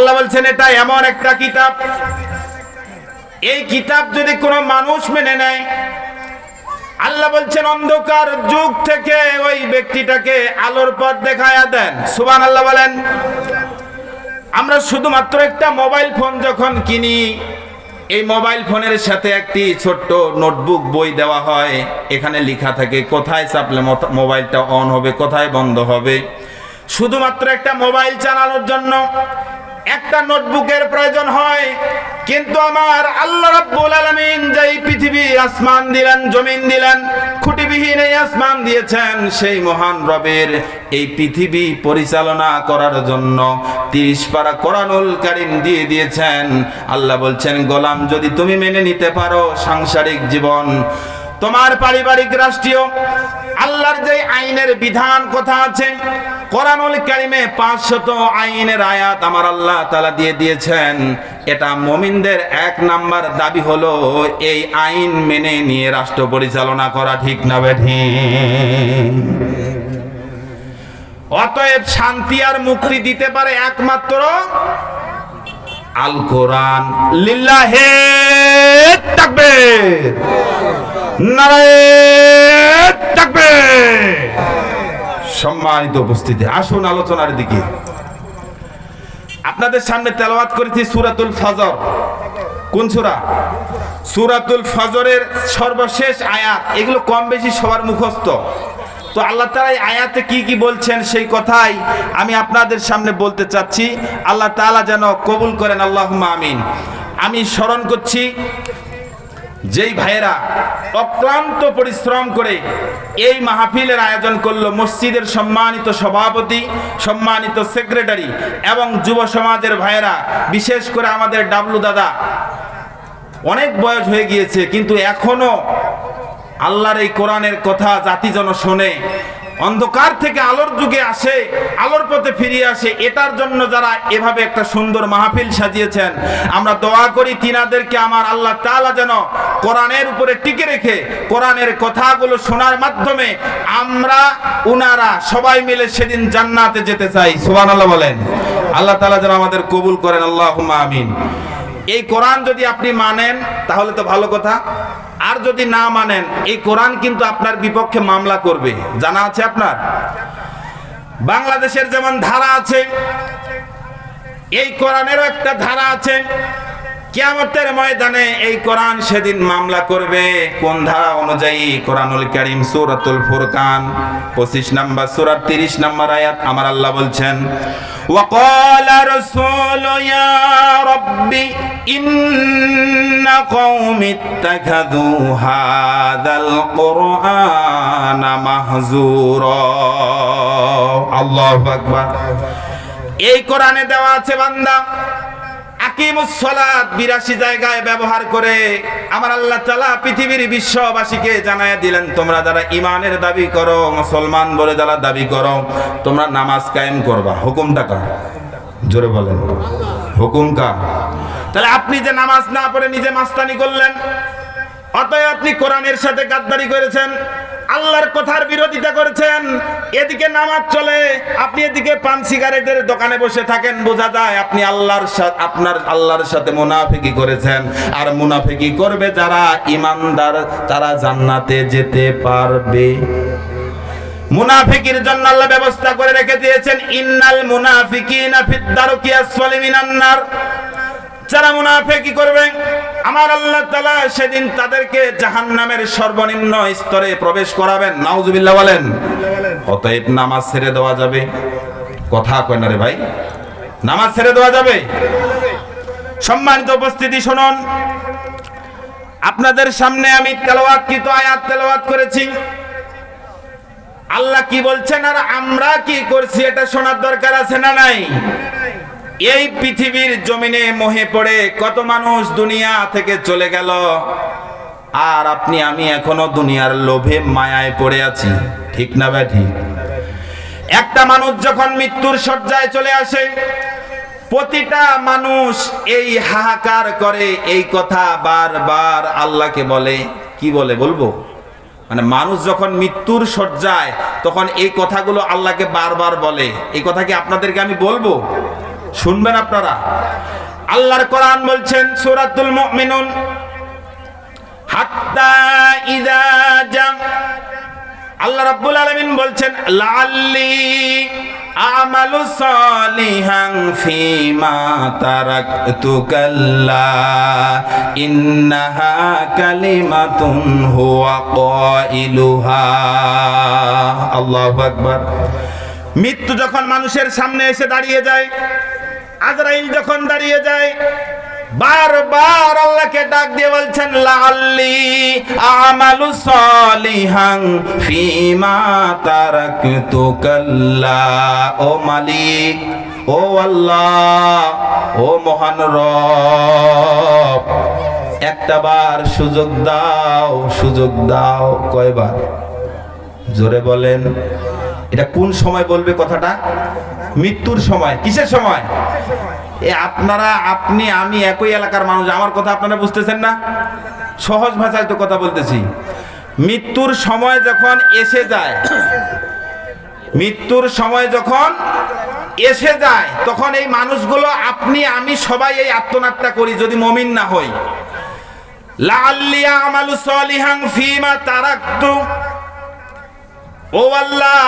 আল্লাহ বলছেন এটা এমন একটা কিতাব, এই কিতাব যদি কোনো মানুষ মেনে নেয়, আল্লাহ বলছেন অন্ধকার যুগ থেকে ওই ব্যক্তিটাকে আলোর পথ দেখায়া দেন। সুবহানাল্লাহ বলেন। আমরা শুধুমাত্র একটা মোবাইল ফোন যখন কিনি, এই মোবাইল ফোনের সাথে একটি ছোট্ট নোটবুক বই দেওয়া হয়, এখানে লেখা থাকে কোথায় চাপলে মোবাইলটা অন হবে, কোথায় বন্ধ হবে। শুধুমাত্র একটা মোবাইল চালানোর জন্য একটা নোটবুকের প্রয়োজন হয়, কিন্তু আমার আল্লাহ রাব্বুল আলামিন যেই পৃথিবী আসমান দিলেন, জমিন দিলেন, খুঁটিবিহীন এই আসমান দিয়েছেন, সেই মহান রবের এই পৃথিবী পরিচালনা করার জন্য 30 পারা কোরআনুল কারীম দিয়ে দিয়েছেন। আল্লাহ বলছেন গোলাম যদি তুমি মেনে নিতে পারো সাংসারিক জীবন, তোমার পারিবারিক, রাষ্ট্রীয় আল্লাহর যে আইনের বিধান কথা আছে কোরআনুল কারীমে 500 আইনের আয়াত আমার আল্লাহ তাআলা দিয়ে দিয়েছেন। এটা মুমিনদের 1 নাম্বার দাবি হলো এই আইন মেনে নিয়ে রাষ্ট্র পরিচালনা করা, ঠিক না বেঠিক? অতএব শান্তি আর মুক্তি দিতে পারে একমাত্র আল কোরআন। লিল্লাহে তাকবীর, নারায়ে তাকবীর। সম্মানিত উপস্থিতি, আসুন আলোচনার দিকে। আপনাদের সামনে তেলাওয়াত করেছি সূরাতুল ফজর। কোন সূরা? সূরাতুল ফজরের সর্বশেষ আয়াত। এগুলো কম বেশি সবার মুখস্থ। তো আল্লাহ তাআলা এই আয়াতে কি কি বলছেন সেই কথাই আমি আপনাদের সামনে বলতে চাচ্ছি। আল্লাহ তাআলা যেন কবুল করেন, আল্লাহুম্মা আমিন। আমি স্মরণ করছি যেই ভাইয়েরা অক্লান্ত পরিশ্রম করে এই মাহফিলের আয়োজন করলো, মসজিদের সম্মানিত সভাপতি, সম্মানিত সেক্রেটারি এবং যুব সমাজের ভাইয়েরা, বিশেষ করে আমাদের ডাবলু দাদা, অনেক বয়স হয়ে গিয়েছে কিন্তু এখনো আল্লাহর এই কোরআনের কথা জাতি যেন শোনে, অন্ধকার থেকে আলোর যুগে আসে, আলোর পথে ফিরিয়ে আসে। এটার জন্য যারা এভাবে একটা সুন্দর মাহফিল সাজিয়েছেন, আমরা দোয়া করি তিনাদেরকে আমার আল্লাহ তাআলা যেন কোরআনের উপরে টিকে রেখে কোরআনের কথাগুলো শোনার মাধ্যমে আমরা উনারা সবাই মিলে সেদিন জান্নাতে যেতে চাই। সুবহানাল্লাহ বলেন। আল্লাহ তাআলা যেন আমাদের কবুল করেন, আল্লাহুম্মা আমিন। এই কোরআন যদি আপনি মানেন তাহলে তো ভালো কথা, আর যদি না মানেন এই কোরআন কিন্তু আপনার বিপক্ষে মামলা করবে। জানা আছে আপনার? বাংলাদেশের যেমন ধারা আছে, এই কোরআনেরও একটা ধারা আছে। কিয়ামতের ময়দানে এই কোরআন সেদিন মামলা করবে। কোন ধারা অনুযায়ী? কোরআনুল কারীম সূরাতুল ফুরকান 25 নম্বর সূরা 30 নম্বর আয়াত আমার আল্লাহ বলছেন, ওয়াকালা রাসূলু ইয়া রাব্বি ইন্না কওমি ইত্তাখাযু হাযাল কুরআনা মাহজুরা। আল্লাহু আকবার। এই কোরআনে দেওয়া আছে বান্দা আকিমুস সালাত 82 জায়গায় ব্যবহার করে আমার আল্লাহ তাআলা পৃথিবীর বিশ্ববাসীকে জানায় দিলেন, তোমরা যারা ঈমানের দাবি করো, মুসলমান বলে যারা দাবি করো, তোমরা নামাজ কায়েম করবা। হুকুমটা কার? জোরে বলেন, হুকুম কার? তাহলে আপনি যে নামাজ না পড়ে নিজে মাস্তানি করলেন, অতএব আপনি কোরআনের সাথে গাদ্দারি করেছেন, আল্লাহর কথার বিরোধিতা করেছেন। এদিকে নামাজ চলে, আপনি এদিকে পান সিগারেটের দোকানে বসে থাকেন, বোঝা যায় আপনি আপনার আল্লাহর সাথে মুনাফিকি করেছেন। আর মুনাফিকি করবে যারা ঈমানদার, তারা জান্নাতে যেতে পারবে। মুনাফিকির জন্য আল্লাহ ব্যবস্থা করে রেখে দিয়েছেন, ইন্নাল মুনাফিকিনা ফিদ দারকি আসফালি মিনান নার। যারা মুনাফিকি করবে আমার আল্লাহ তাআলা সেদিন তাদেরকে জাহান্নামের সর্বনিম্ন স্তরে প্রবেশ করাবেন। নাউজুবিল্লাহ বলেন। অতএব নামাজ ছেড়ে দেওয়া যাবে? কথা কয় না রে ভাই, নামাজ ছেড়ে দেওয়া যাবে? সম্মানিত উপস্থিতি শুনুন, আপনাদের সামনে আমি তেলাওয়াতকৃত আয়াত তেলাওয়াত করেছি। আল্লাহ কি বলছেন আর আমরা কি করছি এটা শোনার দরকার আছে না নাই? এই পৃথিবীর জমিনে মোহে পড়ে কত মানুষ দুনিয়া থেকে চলে গেল, আর আপনি আমি এখনো দুনিয়ার লোভে মায়ায় পড়ে আছি, ঠিক না ভাই? ঠিক। একটা মানুষ যখন মৃত্যুর শয্যায় চলে আসে, প্রতিটা মানুষ এই হাহাকার করে, এই কথা বারবার আল্লাহকে বলে। কি বলে বলবো? মানে মানুষ যখন মৃত্যুর শয্যায় তখন এই কথাগুলো আল্লাহকে বারবার বলে। এই কথা কি আপনাদেরকে আমি বলবো? শুনবেন আপনারা। আল্লাহর কোরআন বলছেন সূরাতুল মুমিনুন, হাত্তা ইযা জা, আল্লাহ রাব্বুল আলামিন বলছেন লাআল্লি আমালু সালিহান ফিমা তারাকতু কাল্লা ইন্নাহা কালিমাতুন হুয়া কাইলুহা। আল্লাহু আকবার। মৃত্যু যখন মানুষের সামনে এসে দাঁড়িয়ে যায়, আজরাইল যখন দাঁড়িয়ে যায়, বারবার আল্লাহকে ডাক দিয়ে বলছেন লাআল্লি আমালু সালিহান ফিমা তারাকতু কাল্লা। ও মালিক, ও আল্লাহ, ও মহান রব, একটা বার সুযোগ দাও, সুযোগ দাও। কয়বার? জোরে বলেন। এটা কোন সময় বলবে কথাটা? মৃত্যুর সময়। কিসের সময়? আপনারা, আপনি, আমি একই এলাকার মানুষ, আমার কথা আপনারা বুঝতেছেন না? সহজ ভাষায় তো কথা বলতেছি। মৃত্যুর সময় যখন এসে যায়, মৃত্যুর সময় যখন এসে যায়, তখন এই মানুষগুলো, আপনি, আমি সবাই এই আত্মনাদটা করি যদি মুমিন না হই। লাআল্লি আমালু সালিহান ফিমা তারাকতু, ও আল্লাহ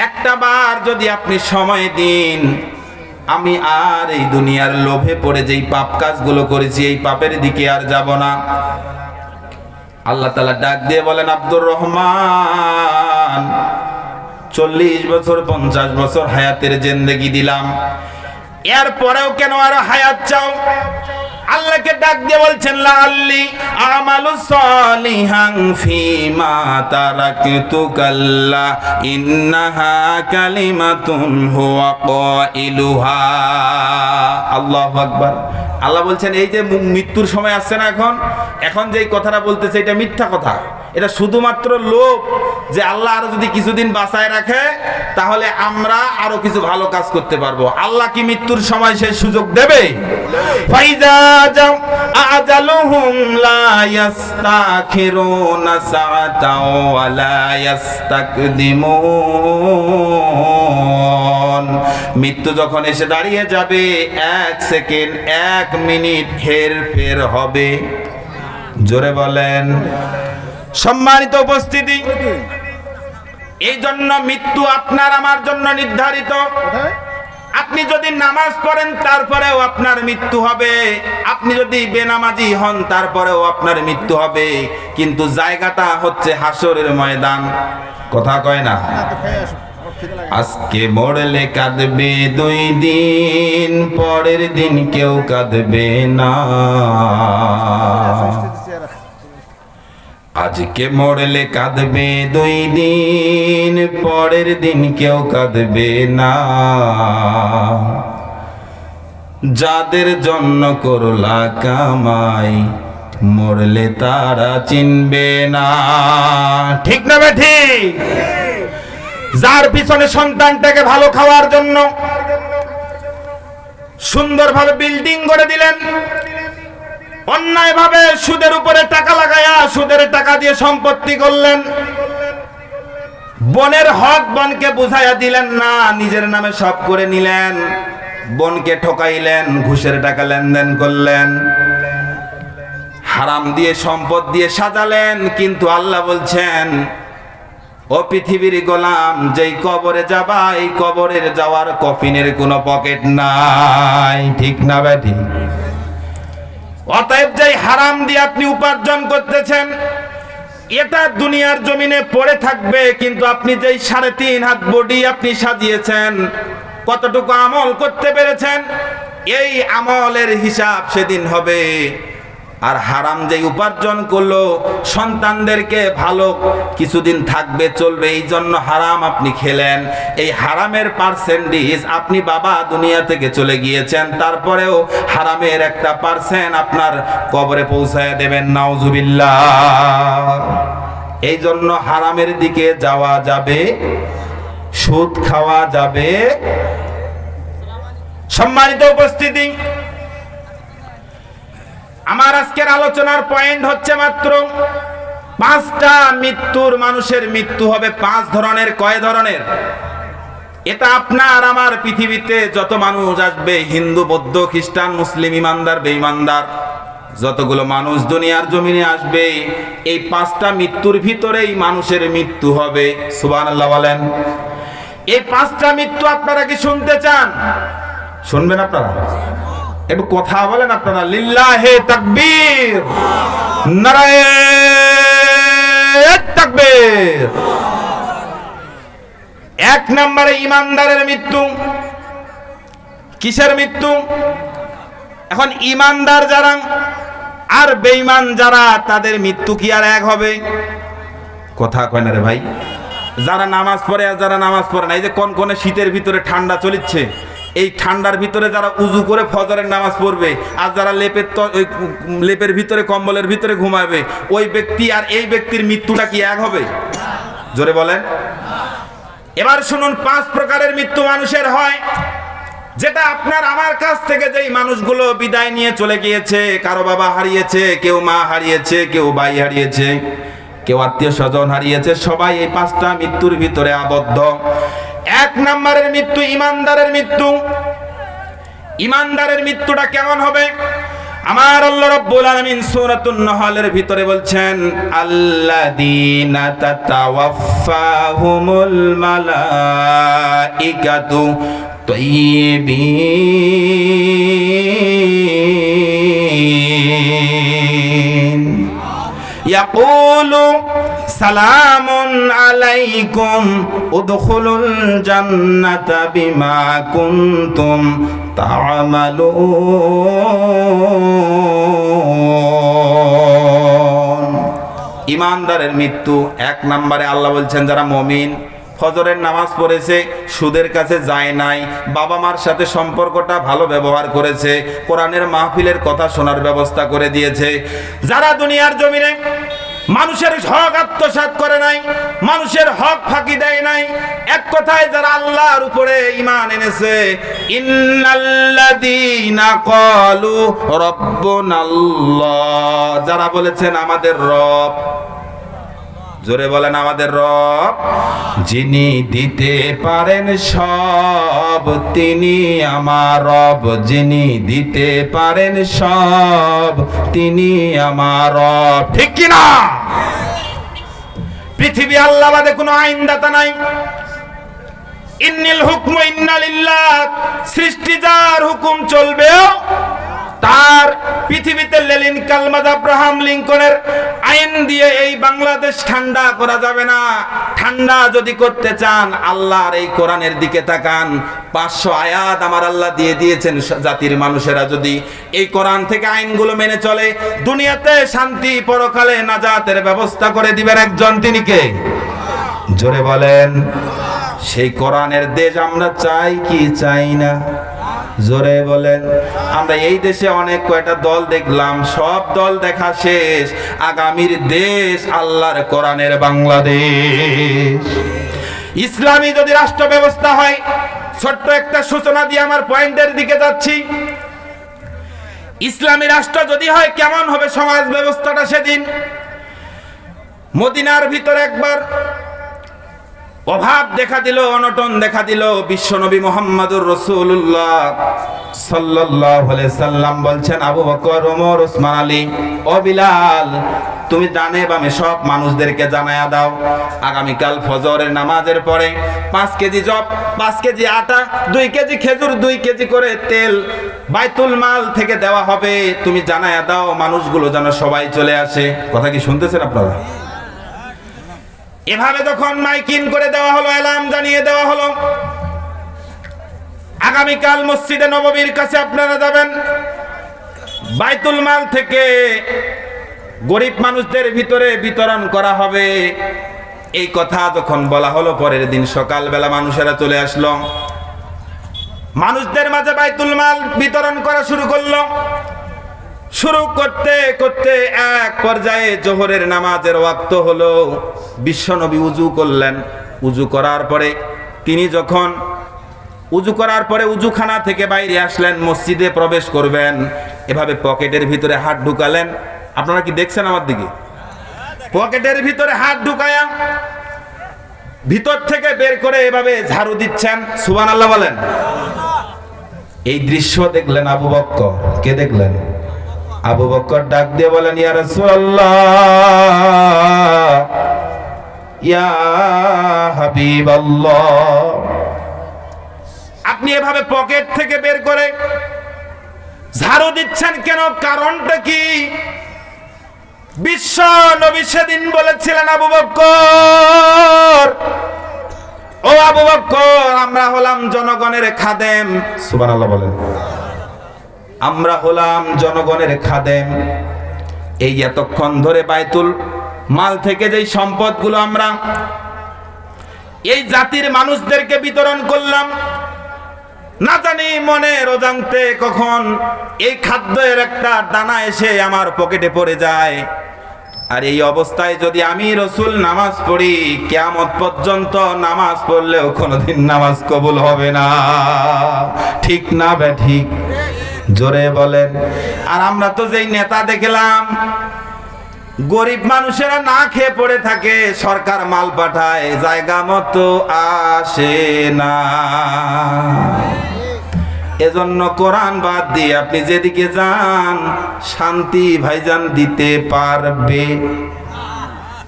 একটা বার যদি আপনি সময় দিন, আমি আর এই দুনিয়ার লোভে পড়ে যেই পাপ কাজগুলো করেছি এই পাপের দিকে আর যাব না। আল্লাহ তাআলা ডাক দিয়ে বলেন আব্দুর রহমান, 40 বছর 50 বছর হায়াতের জিন্দেগি দিলাম, এরপরেও কেন আরো হায়াত চাও? আল্লাহকে ডাক দিয়ে বলছেন লাআল্লি আমালু সালিহান ফিমা তারাকতু কাল্লা ইন্নাহা কালিমাতুন হুয়া কাইলুহা। আল্লাহু আকবার। আল্লাহ বলছেন এই যে মৃত্যুর সময় আসছে না, এখন যেই কথাটা বলতেছে এটা মিথ্যা কথা। এটা শুধুমাত্র লোভ, যে আল্লাহ আরো যদি কিছুদিন বাঁচায় রাখে তাহলে আমরা আরো কিছু ভালো কাজ করতে পারবো। আল্লাহ কি মৃত্যুর সময় সেই সুযোগ দেবে? ফাইজা জাম আজালুহুম লা ইস্তাখিরুনা সাআতাও ওয়া লা ইস্তাকদিমুন। মৃত্যু যখন এসে দাঁড়িয়ে যাবে, 1 সেকেন্ড 1 মিনিট হেরফের হবে। জোরে বলেন। সম্মানিত উপস্থিতি, এই জন্য মৃত্যু আপনার আমার জন্য নির্ধারিত। আপনি যদি নামাজ পড়েন তারপরেও আপনার মৃত্যু হবে, আপনি যদি বেনামাজি হন তারপরেও আপনার মৃত্যু হবে, কিন্তু জায়গাটা হচ্ছে হাসরের ময়দান। কথা কয় না? আজকে মরলে কাঁদবে 2 দিন, পরের দিন কেউ কাঁদবে না। আজকে মরলে কাঁদবে 2 দিন, পরের দিন কেউ কাঁদবে না। যাদের জন্য করলা কামাই, মরলে তারা চিনবে না। ঠিক না বেঠি? যার পিছনে সন্তানটাকে ভালো খাওয়ার জন্য সুন্দরভাবে বিল্ডিং করে দিলেন, অন্যায়ভাবে সুদের উপরে টাকা লাগায়া সুদের টাকা দিয়ে সম্পত্তি করলেন, বোনের হক বোনকে বুঝাইয়া দিলেন না, নিজের নামে সব করে নিলেন, বোনকে ঠকাইলেন, ঘুষের টাকা লেনদেন করলেন, হারাম দিয়ে সম্পদ দিয়ে সাজালেন। কিন্তু আল্লাহ বলছেন, ও পৃথিবীর গোলাম, যেই কবরে যাবা এই কবরের যাওয়ার কফিনের কোনো পকেট নাই। ঠিক না বেঠি? অতএব যেই হারাম দিয়ে আপনি উপার্জন করতেছেন এটা দুনিয়ার জমিনে পড়ে থাকবে, কিন্তু আপনি যেই 3.5 হাত বডি আপনি সাজিয়েছেন, কতটুকু আমল করতে পেরেছেন, এই আমলের হিসাব সেদিন হবে। আর হারাম যেই উপার্জন করলো, সন্তানদেরকে ভালো কিছুদিন থাকবে, চলবে, এই জন্য হারাম আপনি খেলেন, এই হারামের পার্সেন্টেজ, আপনি বাবা দুনিয়া থেকে চলে গিয়েছেন, তারপরেও হারামের একটা পার্সেন্ট আপনার কবরে পৌঁছায় দেবেন। নাউজুবিল্লাহ। এই জন্য হারামের দিকে যাওয়া যাবে, সুদ খাওয়া যাবে। সম্মানিত উপস্থিতি, আমার আজকের আলোচনার পয়েন্ট হচ্ছে মাত্র 5টা মৃত্যুর, মানুষের মৃত্যু হবে 5 ধরনের। কয় ধরনের? এটা আপনার আমার পৃথিবীতে যত মানুষ আসবে, হিন্দু, বৌদ্ধ, খ্রিস্টান, মুসলিম, ইমানদার, বেঈমানদার, যতগুলো মানুষ দুনিয়ার জমিনে আসবে, এই 5টা মৃত্যুর ভিতরেই মানুষের মৃত্যু হবে। সুবহানাল্লাহ বলেন। এই 5টা মৃত্যু আপনারা কি শুনতে চান? শুনবেন আপনারা? একটু কথা বলেন আপনারা। লিল্লাহে তাকবীর, নারায়ে তাকবীর। 1 নম্বরে ইমানদারের মৃত্যু। কিসের মৃত্যু? এখন ইমানদার যারা আর বেঈমান যারা, তাদের মৃত্যু কি আর এক হবে? কথা কয় না রে ভাই। যারা নামাজ পড়ে আর যারা নামাজ পড়ে না, এই যে কনকনে শীতের ভিতরে ঠান্ডা চলিচ্ছে, এই ঠান্ডার ভিতরে যারা উজু করে ফজরের নামাজ পড়বে আর যারা লেপের ভিতরে কম্বলের ভিতরে ঘুমাবে, ওই ব্যক্তি আর এই ব্যক্তির মৃত্যুটা কি এক হবে? জোরে বলেন। এবার শুনুন, 5 প্রকারের মৃত্যু মানুষের হয়, যেটা আপনার আমার কাছ থেকে যেই মানুষগুলো বিদায় নিয়ে চলে গিয়েছে, কারো বাবা হারিয়েছে, কেউ মা হারিয়েছে, কেউ ভাই হারিয়েছে, কেউ আত্মীয় স্বজন হারিয়েছে, সবাই এই 5টা মৃত্যুর ভিতরে আবদ্ধ। 1 নম্বরের মৃত্যু ইমানদারের মৃত্যু। ইমানদারের মৃত্যুটা কেমন হবে? আমার আল্লাহ রাব্বুল আলামিন সূরাতুন নাহলের ভিতরে বলছেন, আল্লাযীনা তাতাওয়াফাহুমুল মালাইকাতু তাইয়্যিবিন ইয়াকুলু সালামুন আলাইকুম উদখুলুল জান্নাতা বিমা কুনতুম তা'মালুন। ইমানদারের মৃত্যু 1 নম্বরে আল্লাহ বলছেন, যারা মুমিন, ফজরের নামাজ পড়েছে, সুদের কাছে যায় নাই, বাবা মার সাথে সম্পর্কটা ভালো ব্যবহার করেছে, কোরআনের মাহফিলের কথা শোনার ব্যবস্থা করে দিয়েছে, যারা দুনিয়ার জমিনে মানুষের হক আত্মসাৎ করে নাই, মানুষের হক ফাঁকি দেয় নাই, এক কথায় যারা আল্লাহর উপরে ঈমান এনেছে। ইন্নাল্লাযীনা ক্বালু রাব্বুনাল্লাহ, যারা বলেছেন আমাদের রব, জোরে বলেন আমাদের রব, যিনি দিতে পারেন সব তিনি আমার রব, যিনি দিতে পারেন সব তিনি আমার রব। ঠিক কি না? পৃথিবী আল্লাহ বাদে কোনো আইনদাতা নাই। ইন্নিল হুকমু ইন্না লিল্লাহ, সৃষ্টি যার হুকুম চলবে তার। পৃথিবীতে লেনিন, কালমাজ, আব্রাহাম লিঙ্কনের আইন দিয়ে এই বাংলাদেশ ঠান্ডা করা যাবে না। ঠান্ডা যদি করতে চান, আল্লাহর এই কোরআনের দিকে তাকান। 500 আয়াত আমার আল্লাহ দিয়ে দিয়েছেন। জাতির মানুষেরা যদি এই কোরআন থেকে আইনগুলো মেনে চলে, দুনিয়াতে শান্তি, পরকালে নাজাতের ব্যবস্থা করে দিবেন একজন, তিনি কে? জোরে বলেন। সেই কোরআনের দেশ আমরা চাই কি চাই না? জোরে বলেন। আমরা এই দেশে অনেক কয়টা দল দেখলাম, সব দল দেখা শেষ। আগামীর দেশ আল্লাহর কোরআনের বাংলাদেশ। ইসলামী যদি রাষ্ট্র ব্যবস্থা হয়, ছোট্ট একটা সূচনা দিয়ে আমার পয়েন্টের দিকে যাচ্ছি। ইসলামী রাষ্ট্র যদি হয়, কেমন হবে সমাজ ব্যবস্থাটা? সেদিন মদিনার ভিতরে একবার অভাব দেখা দিল, অনটন দেখা দিল। বিশ্বনবী মুহাম্মদুর রাসূলুল্লাহ সাল্লাল্লাহু আলাইহি সাল্লাম বলছেন, আবু বকর, ওমর, ওসমান, আলী, ও বিলাল, তুমি ডানে বামে সব মানুষদেরকে জানায়া দাও, আগামীকাল ফজরের নামাজের পরে 5 কেজি জব, 5 কেজি আটা, 2 কেজি খেজুর, 2 কেজি করে তেল বাইতুল মাল থেকে দেওয়া হবে। তুমি জানায়া দাও, মানুষগুলো যেন সবাই চলে আসে। কথা কি শুনতেছেন আপনারা? এভাবে যখন মাইকিং করে দেওয়া হলো, এলাম জানিয়ে দেওয়া হলো, আগামীকাল মসজিদে নববীর কাছে আপনারা যাবেন, বাইতুল মাল থেকে গরিব মানুষদের ভিতরে বিতরণ করা হবে। এই কথা যখন বলা হলো, পরের দিন সকালবেলা মানুষেরা চলে আসলো, মানুষদের মাঝে বাইতুল মাল বিতরণ করা শুরু করলো। শুরু করতে করতে এক পর্যায়ে জোহরের নামাজের ওয়াক্ত হলো। বিশ্বনবী উজু করলেন। উজু করার পরে তিনি যখন উজুখানা থেকে বাইরে আসলেন, মসজিদে প্রবেশ করবেন, এভাবে পকেটের ভিতরে হাত ঢুকালেন। আপনারা কি দেখছেন আমার দিকে? পকেটের ভিতরে হাত ঢুকায়া ভিতর থেকে বের করে এভাবে ঝাড়ু দিচ্ছেন, সুবহানাল্লাহ বলেন। এই দৃশ্য দেখলেন আবু বকর। কে দেখলেন? আবু বকর ডাক দিয়ে বলেন, ইয়া রাসূলুল্লাহ, ইয়া হাবিবাল্লাহ, আপনি এভাবে পকেট থেকে বের করে ঝাড়ু দিচ্ছেন কেন? কারণটা কি? বিশ্ব নবী সেদিন বলেছিলেন, আবু বকর, ও আবু বকর, আমরা হলাম জনগণের খাদেম। সুবহানাল্লাহ বলেন। আমরা হলাম জনগণের খাদেম। এই এতক্ষণ ধরে বাইতুল মাল থেকে যেই সম্পদগুলো আমরা এই জাতির মানুষদেরকে বিতরণ করলাম, না জানি মনের অজান্তে কখন এই খাদ্যের একটা দানা এসে আমার পকেটে পড়ে যায়। আর এই অবস্থায় যদি আমি রসুল নামাজ পড়ি, কিয়ামত পর্যন্ত নামাজ পড়লেও কোনোদিন নামাজ কবুল হবে না। ঠিক না বে ঠিক? জোরে বলেন। আর আমরা তো যেই নেতা দেখলাম, গরিব মানুষেরা না খেয়ে পড়ে থাকে, সরকার মাল পাঠায়, জায়গা মতো আসে না। এজন্য কোরআন বাদ দিয়ে আপনি যেদিকে যান শান্তি ভাইজান দিতে পারবে?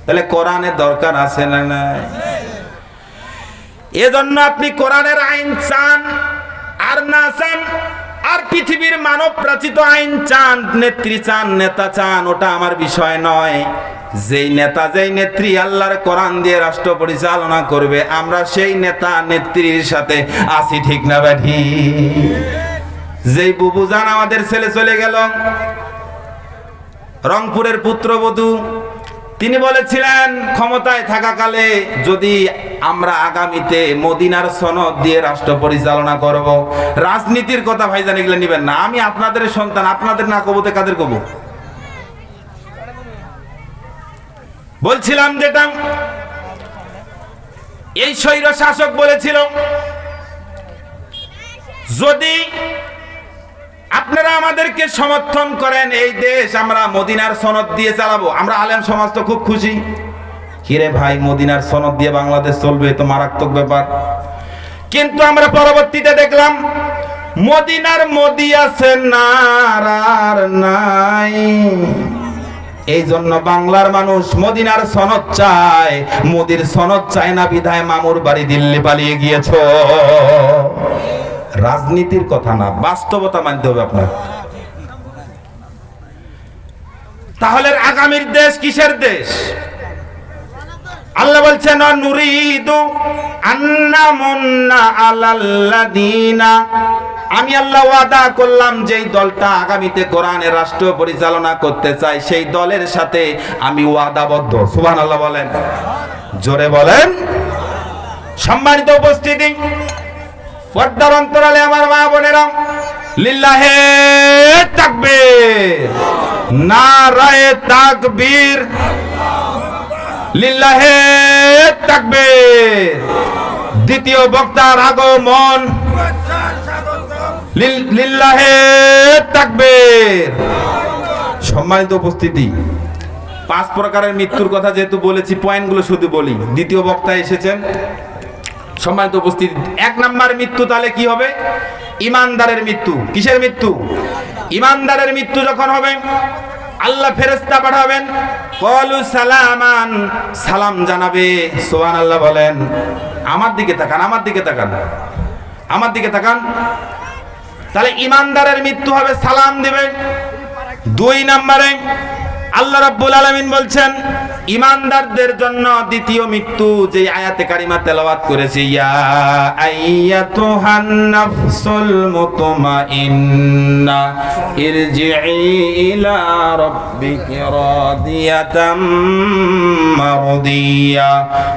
তাহলে কোরআনের দরকার আছে না নাই? এজন্য আপনি কোরআনের আইন চান আর না চান, আর পৃথিবীর মানব রচিত আইন চান, নেত্রী চান, নেতা চান, ওটা আমার বিষয় নয়। যেই নেতা যেই নেত্রী আল্লাহর কোরআন দিয়ে রাষ্ট্র পরিচালনা করবে, আমরা সেই নেতা নেত্রীর সাথে আছি। ঠিক না ব্যাঠি? যেই বুবুজান আমাদের ছেলে চলে গেল, রংপুরের পুত্রবধূ, তিনি বলেছিলেন ক্ষমতায় থাকাকালে যদি আমরা আগামীতে মদিনার সনদ দিয়ে রাষ্ট্র পরিচালনা করব। রাজনীতির কথা ভাইজান এগুলো নিবেন না। আমি আপনাদের সন্তান, আপনাদের না কবতে কাদের কব? বলছিলাম যেটা এই স্বৈর শাসক বলেছিল, যদি আপনারা আমাদেরকে সমর্থন করেন, এই দেশ আমরা মদিনার সনদ দিয়ে চালাবো। আমরা আলেম সমাজ তো খুব খুশি। কিরে ভাই, মদিনার সনদ দিয়ে বাংলাদেশ চলবে, তো মারাত্মক ব্যাপার। কিন্তু আমরা পরবর্তীতে দেখলাম মদিনার মোদি আছে না আর নাই। এই জন্য বাংলার মানুষ মদিনার সনদ চায়, মোদির সনদ চায় না, বিধায় মামুর বাড়ি দিল্লি পালিয়ে গিয়েছ। রাজনীতির কথা না, বাস্তবতা মানতে হবে আপনার। তাহলে আগামীর দেশ কিসের দেশ? আল্লাহ বলছেন, নুরিদু আন্নামুন্না আলাল্লাযিনা, আমি আল্লাহ ওয়াদা করলাম যেই দলটা আগামীতে কোরআনের রাষ্ট্র পরিচালনা করতে চায়, সেই দলের সাথে আমি ওয়াদাবদ্ধ। সুবহানাল্লাহ বলেন, জোরে বলেন। সম্মানিত উপস্থিতি, পর্দার অন্তরালে আমার মা বোনেরা, লিল্লাহে তাকবীর, নারায়ে তাকবীর, লিল্লাহে তাকবীর। দ্বিতীয় বক্তার আগমন, লিল্লাহে তাকবীর। সম্মানিত উপস্থিতি, 5 প্রকারের মৃত্যুর কথা যেহেতু বলেছি, পয়েন্টগুলো শুধু বলি। দ্বিতীয় বক্তা এসেছেন। সম্মানিত উপস্থিতি, 1 নাম্বার মৃত্যু তাহলে কি হবে? ইমানদারের মৃত্যু। কিসের মৃত্যু? ইমানদারের মৃত্যু যখন হবে, আল্লাহ ফেরেশতা পাঠাবেন, ক্বালু সালামান, সালাম জানাবে। সুবহানাল্লাহ বলেন। আমার দিকে তাকান, আমার দিকে তাকান, আমার দিকে তাকান। তাহলে ইমানদারের মৃত্যু হবে, সালাম দিবে। 2 নম্বরে আল্লাহ রাব্বুল আলামিন বলছেন ইমানদারদের জন্য দ্বিতীয় মৃত্যু, যে আয়াতে কারিমা তেলাওয়াত করেছি, ইয়া আইয়াতুহান নাফসুল মুতমাইন্না ইরজিই ইলা রাব্বিকি রাদিয়াতাম মারদিয়া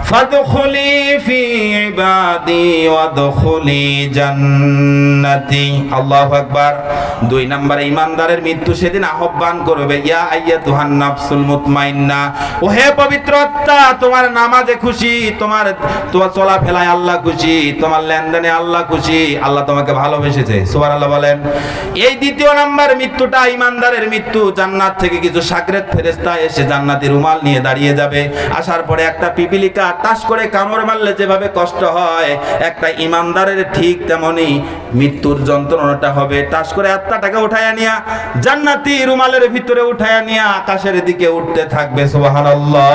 ফাদখুলি ফি ইবাদি ওয়াদখুলি জান্নাতি। আল্লাহু আকবার। 2 নম্বরে ইমানদারের মৃত্যু সেদিন আহ্বান করবে, ইয়া আইয়াতুহান আইয়ুহান নাফসুল মুতমাইন্না, ও হে পবিত্র আত্মা, তোমার নামাজে খুশি, তোমার চলাফেরায় আল্লাহ খুশি, তোমার লেনদেনে আল্লাহ খুশি, আল্লাহ তোমাকে ভালোবেসেছে। সুবহানাল্লাহ বলেন। এই দ্বিতীয় নাম্বার মৃত্যুটা ইমানদারের মৃত্যু। জান্নাত থেকে কিছু সাকরেত ফেরেশতা এসে জান্নাতি রুমাল নিয়ে দাঁড়িয়ে যাবে। আসার পরে একটা পিপিলিকা টাস করে কামড় মারলে যেভাবে কষ্ট হয়, একটা ইমানদারের ঠিক তেমনি মৃত্যুর যন্ত্রণাটা হবে। টাস করে আত্মাটাকে উঠায়া নিয়া জান্নাতি রুমালের ভিতরে উঠায়া নিয়া আকাশের দিকে উঠতে থাকবে। সুবহানাল্লাহ।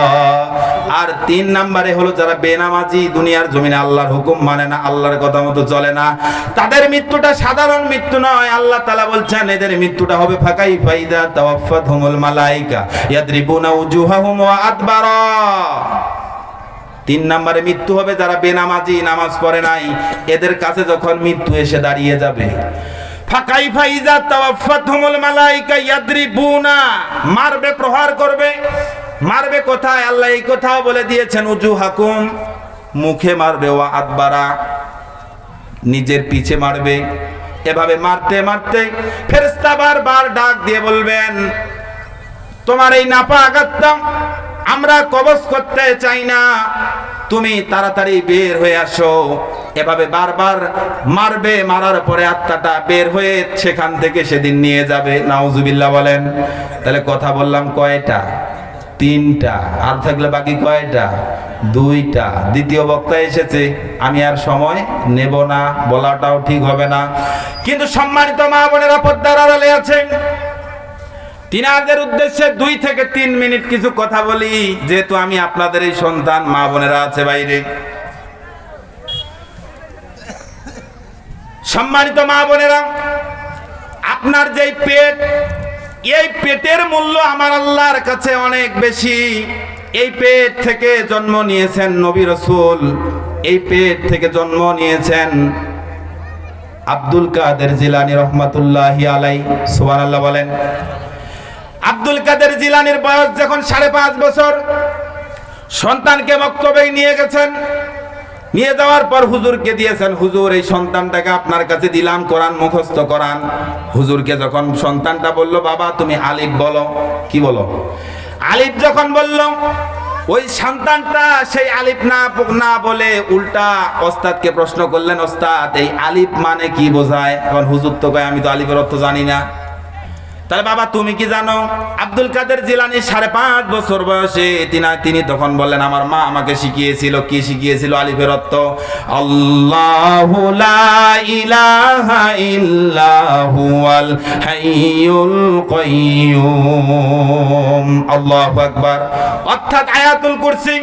আর 3 নম্বরে হলো যারা বেনামাজি, দুনিয়ার জমিনে আল্লাহর হুকুম মানে না, আল্লাহর কথা মতো চলে না, তাদের মৃত্যুটা সাধারণ মৃত্যু নয়। আল্লাহ তাআলা বলছেন এদের মৃত্যুটা হবে ফাকাই ফাইদা তাওয়াফাতহুমুল মালাইকা ইয়াদরিবুনা উজুহাহুম ওয়া আদবারা। 3 নম্বরে মৃত্যু হবে যারা বেনামাজি, নামাজ পড়ে নাই, এদের কাছে যখন মৃত্যু এসে দাঁড়িয়ে যাবে, ফাকাইফা ইযা তাওয়াফাতহুমুল মালাইকা ইয়াদরিবুনা, মারবে, প্রহার করবে। মারবে কোথায়? আল্লাহ এই কথাও বলে দিয়েছেন, উজুহাকুম, মুখে মারবে, ওয়া আদবারা, নিজের পিছে মারবে। এভাবে মারতে মারতে ফেরেশতা বারবার ডাক দিয়ে বলবেন, তোমার এই নাপাক আত্মা আমরা কবজ করতে চাই না, তুমি তাড়াতাড়ি বের হয়ে আসো। এভাবে বারবার মারবে, মারার পরে আত্মাটা বের হয়ে সেখান থেকে সেদিন নিয়ে যাবে। নাউজুবিল্লাহ বলেন। তাহলে কথা বললাম কয়টা? 3টা। আর থাকলে বাকি কয়টা? 2টা। দ্বিতীয় বক্তা এসেছে, আমি আর সময় নেব না, বলাটাও ঠিক হবে না। কিন্তু সম্মানিত মা বোনেরা পর্দার আড়ালে আছেন, তিনাদের উদ্দেশ্যে 2 থেকে 3 মিনিট কিছু কথা বলি, যেহেতু আমি আপনাদের এই সন্তান। মা বোনেরা আছে বাইরে, সম্মানিত মা বোনেরা, আপনার যেই পেট, এই পেটের মূল্য আমার আল্লাহর কাছে অনেক বেশি। এই পেট থেকে জন্ম নিয়েছেন নবী রাসূল, এই পেট থেকে জন্ম নিয়েছেন আব্দুল কাদের জিলানী রহমাতুল্লাহি আলাইহি। সুবহানাল্লাহ বলেন। আব্দুল কাদের জিলানীর বয়স যখন 5.5 বছর, সন্তানকে মক্তবে নিয়ে গেছেন। নিয়ে যাওয়ার পর হুজুরকে দিয়েছেন, হুজুর এই সন্তানটাকে আপনার কাছে দিলাম, কোরআন মুখস্থ করান। হুজুরকে যখন সন্তানটা বলল, বাবা তুমি আলিফ বলো। কি বলো? আলিফ যখন বলল, ওই সন্তানটা সেই আলিফ না বলে উল্টা ওস্তাদকে প্রশ্ন করলেন, ওস্তাদ এই আলিফ মানে কি বোঝায়? এখন হুজুর তো কয় আমি তো আলিফের অর্থ জানি না। তাহলে বাবা তুমি কি জানো? আব্দুল কাদের জিলানী 5.5 বছর বয়সে তিনি তখন বললেন, আমার মা আমাকে শিখিয়েছিল। কি শিখিয়েছিল? আলিফের অর্থ আল্লাহু লা ইলাহা ইল্লা হুয়াল হাইয়ুল কাইয়্যুম। আল্লাহু আকবার। অর্থাৎ আয়াতুল কুরসি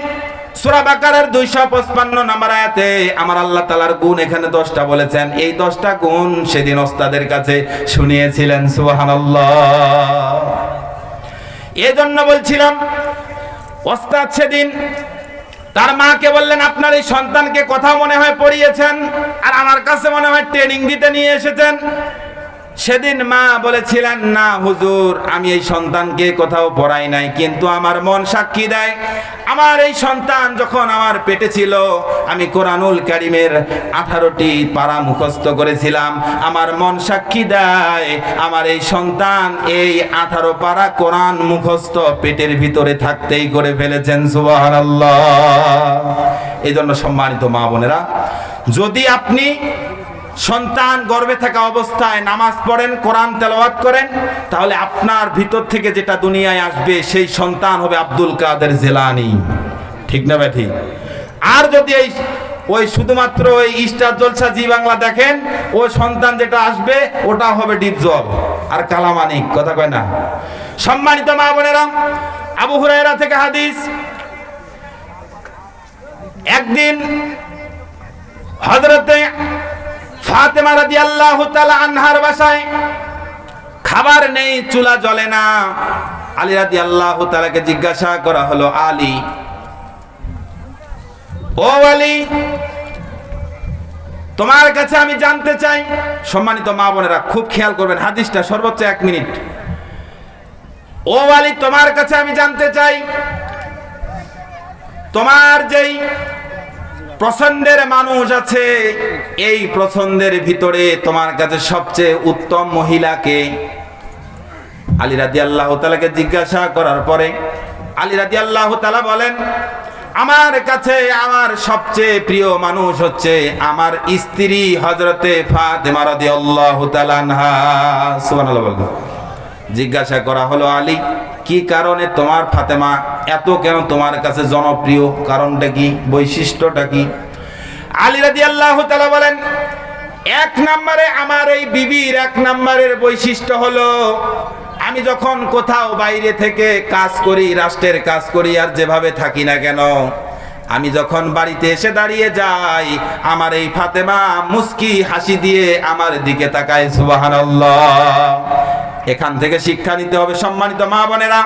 সূরা বাকারার 255 নম্বর আয়াতে আমার আল্লাহ তাআলার গুণ এখানে 10টা বলেছেন। এই 10টা গুণ সেদিন ওস্তাদের কাছে শুনিয়েছিলেন। সুবহানাল্লাহ। এজন্য বলছিলাম, ওস্তাদ সেদিন তার মাকে বললেন, আপনার এই সন্তানকে কথা মনে হয় পড়িয়েছেন, আর আমার কাছে মনে হয় ট্রেনিং দিতে নিয়ে এসেছেন। সেদিন মা বলেছিলেন, না হুজুর আমি এই সন্তানকে কোথাও পড়াই নাই, কিন্তু আমার মন সাক্ষী দেয় আমার এই সন্তান যখন আমার পেটে ছিল আমি কোরআনুল কারীমের 18টি পারা মুখস্থ করেছিলাম। আমার মন সাক্ষী দেয় আমার এই সন্তান এই 18 পারা কোরআন মুখস্থ পেটের ভিতরে থাকতেই করে ফেলেছেন। সুবহানাল্লাহ। এই জন্য সম্মানিত মা বোনেরা, যদি আপনি সন্তান গর্ভে থাকা অবস্থায় নামাজ পড়েন, কোরআন তেলাওয়াত করেন, তাহলে আপনার ভিতর থেকে যেটা দুনিয়ায় আসবে সেই সন্তান হবে আব্দুল কাদের জিলানী। ঠিক না ভাই? ঠিক। আর যদি ওই শুধুমাত্র ওই স্টার জলসা জি বাংলা দেখেন, ও সন্তান যেটা আসবে ওটা হবে ডিপজল আর কালামানিক। কথা কয় না? সম্মানিত মা বোনেরা, আবু হুরায়রা থেকে হাদিস, একদিন হযরতে ফাতেমা রাদিয়াল্লাহু তাআলা আনহার বাসায় খাবার নেই, চুলা জ্বলে না। আলী রাদিয়াল্লাহু তাআলাকে জিজ্ঞাসা করা হলো, আলী, ও আলী, তোমার কাছে আমি জানতে চাই। সম্মানিত মা বোনেরা খুব খেয়াল করবেন, হাদিসটা সর্বোচ্চ 1 মিনিট। ও আলী, তোমার কাছে আমি জানতে চাই, তোমার যেই পছন্দের মানুষ আছে, এই পছন্দের ভিতরে তোমার কাছে সবচেয়ে উত্তম মহিলাকে? আলী রাদিয়াল্লাহু তাআলাকে জিজ্ঞাসা করার পরে আলী রাদিয়াল্লাহু তাআলা বলেন, আমার কাছে আমার সবচেয়ে প্রিয় মানুষ হচ্ছে আমার স্ত্রী হযরতে ফাতেমা রাদিয়াল্লাহু তাআলা আনহা। সুবহানাল্লাহ বলুন। জিজ্ঞাসা করা হলো, আলী কি কারণে তোমার ফাতেমা এত কেন তোমার কাছে জনপ্রিয়? কারণটা কি, বৈশিষ্ট্যটা কি? আলী রাদিয়াল্লাহু তাআলা বলেন, এক নম্বরে আমার এই বিবির এক নম্বরের বৈশিষ্ট্য হলো, আমি যখন কোথাও বাইরে থেকে কাজ করি, রাষ্ট্রের কাজ করি আর যেভাবে থাকি না কেন, আমি যখন বাড়িতে এসে দাঁড়িয়ে যাই, আমার এই ফাতেমা মুস্কি হাসি দিয়ে আমার দিকে তাকায়। সুবহানাল্লাহ। এখান থেকে শিক্ষা নিতে হবে সম্মানিত মা বোনেরা,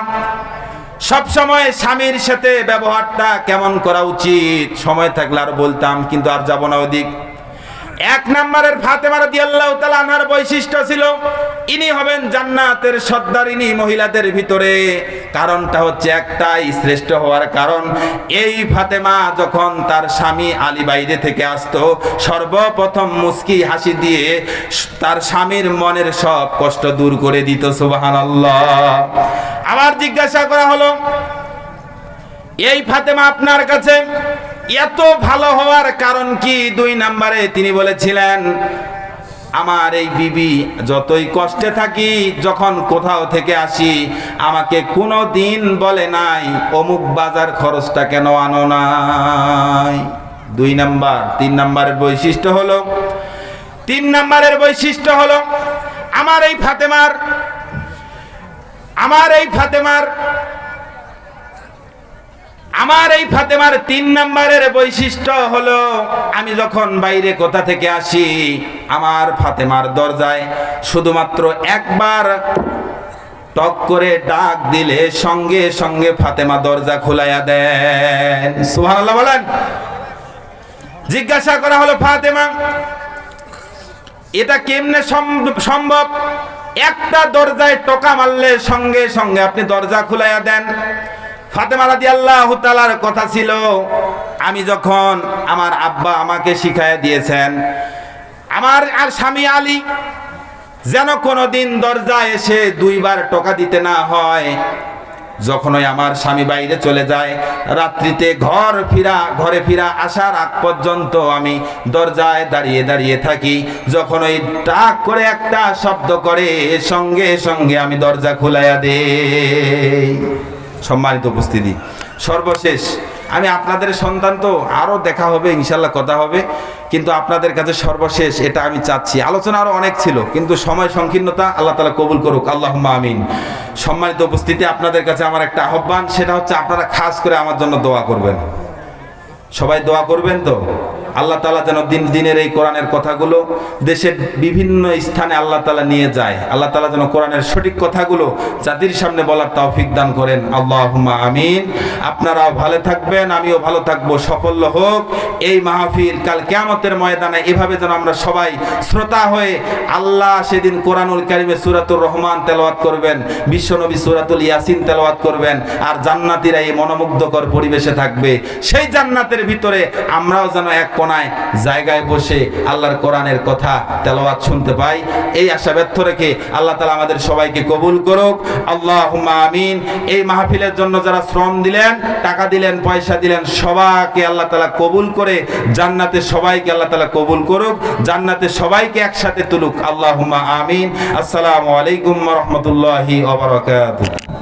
সব সময় স্বামীর সাথে ব্যবহারটা কেমন করা উচিত। সময় থাকলে আর বলতাম, কিন্তু আর যাব না ওদিক। এক নম্বরের ফাতেমা রাদিয়াল্লাহু তাআলা আনহার বৈশিষ্ট্য ছিল, ইনি হবেন জান্নাতের সর্দারিনী মহিলাদের ভিতরে। কারণটা হচ্ছে একটাই, শ্রেষ্ঠ হওয়ার কারণ, এই ফাতেমা যখন তার স্বামী আলী বাইরে থেকে আসতো, সর্বপ্রথম মুস্কি হাসি দিয়ে তার স্বামীর মনের সব কষ্ট দূর করে দিত। সুবহানাল্লাহ। আবার জিজ্ঞাসা করা হলো, এই ফাতেমা আপনার কাছে এত ভালো হওয়ার কারণ কি? দুই নম্বরে তিনি বলেছিলেন, আমার এই বিবি যতই কষ্টে থাকি, যখন কোথাও থেকে আসি, আমাকে কোনো দিন বলে নাই অমুক বাজার খরচটা কেন আনো নাই। দুই নাম্বার। তিন নাম্বারের বৈশিষ্ট্য হলো, আমার এই ফাতেমার তিন নম্বরের বৈশিষ্ট্য হলো, আমি যখন বাইরে কোথা থেকে আসি, আমার ফাতেমার দরজায় শুধুমাত্র একবার টক করে ডাক দিলে সঙ্গে সঙ্গে ফাতেমা দরজা খুলাইয়া দেন। সুবহানাল্লাহ বলেন। জিজ্ঞাসা করা হলো, ফাতেমা এটা কেমনে সম্ভব? একটা দরজায় টোকা মারলে সঙ্গে সঙ্গে আপনি দরজা খুলাইয়া দেন। ফাতেমা রাদিয়াল্লাহু তাআলার কথা ছিল, আমি যখন, আমার আব্বা আমাকে শিখাইয়া দিয়েছেন, আমার আর স্বামী আলী যেন কোনোদিন দরজায় এসে দুইবার টোকা দিতে না হয়। যখনই আমার স্বামী বাইরে চলে যায়, রাত্রিতে ঘরে ফিরা আসার আগ পর্যন্ত আমি দরজায় দাঁড়িয়ে দাঁড়িয়ে থাকি। যখন ওই টাক করে একটা শব্দ করে, সঙ্গে সঙ্গে আমি দরজা খুলাইয়া দেই। সম্মানিত উপস্থিতি, সর্বশেষ আমি আপনাদের সন্তান, তো আরো দেখা হবে ইনশাল্লাহ, কথা হবে, কিন্তু আপনাদের কাছে সর্বশেষ এটা আমি চাচ্ছি। আলোচনা আরো অনেক ছিল, কিন্তু সময় সংকীর্ণতা, আল্লাহ তাআলা কবুল করুক, আল্লাহুম্মা আমিন। সম্মানিত উপস্থিতি, আপনাদের কাছে আমার একটা আহ্বান, সেটা হচ্ছে আপনারা খাস করে আমার জন্য দোয়া করবেন। সবাই দোয়া করবেন তো? আল্লাহ তাআলা যেন দিনের এই কোরআনের কথাগুলো দেশের বিভিন্ন স্থানে আল্লাহ তাআলা নিয়ে যায়। আল্লাহ তাআলা যেন কোরআনের সঠিক কথাগুলো জাতির সামনে বলার তৌফিক দান করেন। আল্লাহুম্মা আমিন। আপনারাও ভালো থাকবেন, আমিও ভালো থাকবো, সাফল্য হোক এই মাহফিল। কাল কিয়ামতের ময়দানে এভাবে যেন আমরা সবাই শ্রোতা হয়ে, আল্লাহ সেদিন কোরআনুল কারীমে সূরাতুর রহমান তেলাওয়াত করবেন, বিশ্বনবী সূরাতুল ইয়াসিন তেলাওয়াত করবেন, আর জান্নাতীরা এই মনোমুগ্ধকর পরিবেশে থাকবে। সেই জান্নাতের ভিতরে আমরাও যেন এক কোনায় জায়গায় বসে আল্লাহর কোরআনের কথা তেলাওয়াত শুনতে পাই, এই আশা ব্যর্থ রেখে আল্লাহ তাআলা আমাদের সবাইকে কবুল করুক। আল্লাহুম্মা আমিন। এই মাহফিলের জন্য যারা শ্রম দিলেন, টাকা দিলেন, পয়সা দিলেন, সবাইকে আল্লাহ তাআলা কবুল করে জান্নাতে সবাইকে আল্লাহ তাআলা কবুল করুক, জান্নাতে সবাইকে একসাথে তুলুক। আল্লাহুম্মা আমিন। আসসালামু আলাইকুম ওয়া রাহমাতুল্লাহি ওয়া বারাকাতুহু।